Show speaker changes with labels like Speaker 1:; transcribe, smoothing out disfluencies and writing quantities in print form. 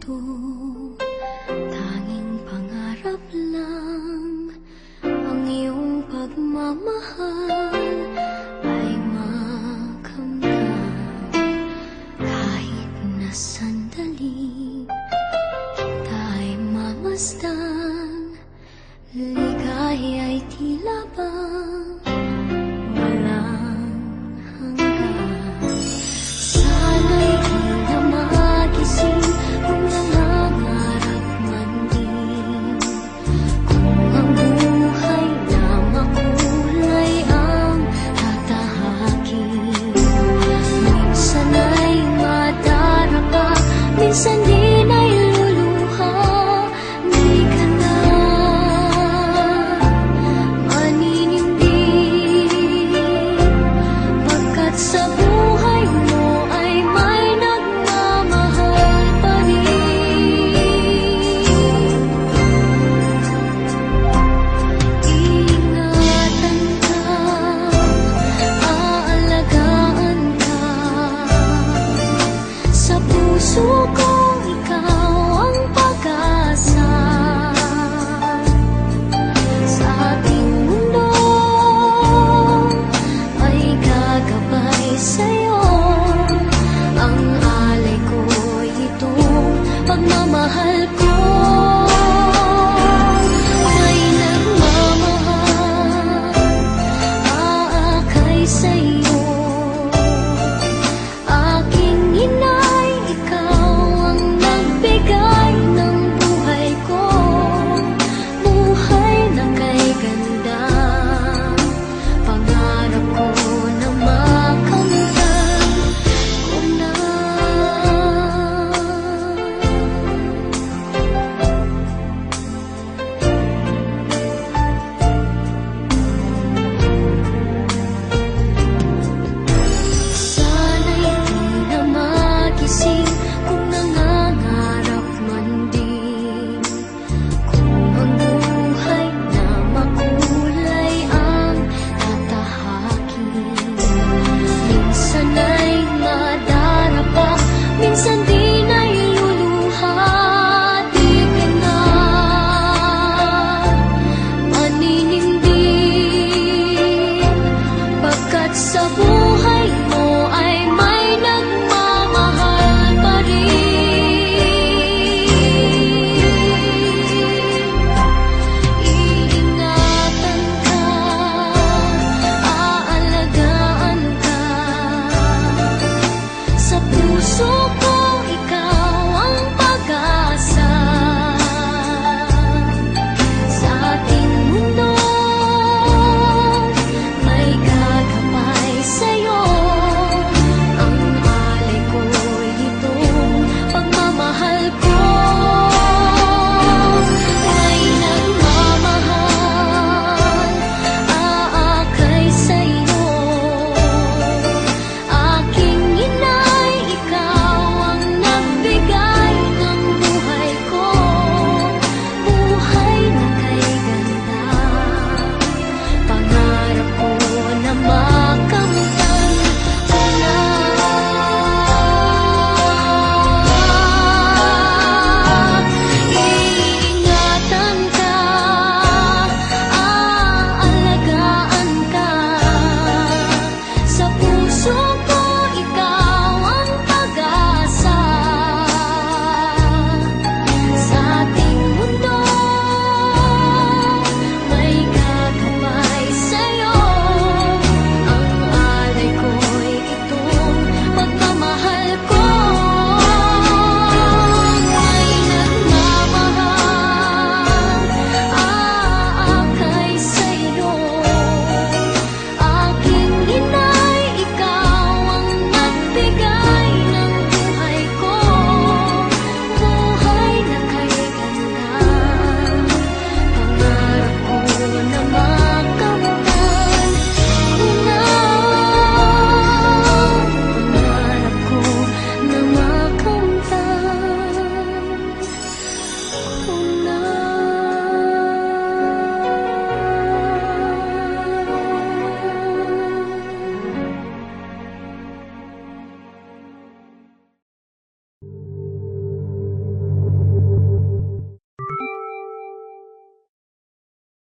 Speaker 1: ito, tanging pangarap lang. Ang iyong pagmamahal ay makamtan. Kahit na sandali kita'y mamasdan, ligaya'y tila bang walang hanggan. Sana'y di na magising kung nangangarap man din, kung ang buhay na makulay ang tatahakin. Minsan ay madarapa, minsan din ay luluha. Di ka na maninindig, pagkat sa buhay mo ay may nagmamahal pa rin. Iingatan ka, aalagaan ka. Sa puso ko ikaw ang pag-asa. Sa ating mundo ay gagabay sa'yo. Ang alay ko'y itong pagmamahal ko. May nagmamahal, aakay sa'yo. Aking inay, ikaw ang nagbigay ng buhay ko. Buhay na kay ganda, pangarap ko na makamtan ko na. Sana'y di na magising kung nangangarap man din, kung ang buhay na makulay ang tatahakin. Minsan ay madarapa, minsan din ay luluha. Di ka na maninindig, pagkat sa buhay mo ay may nagmamahal pa rin. Iingatan ka, aalagaan ka. Sa puso ko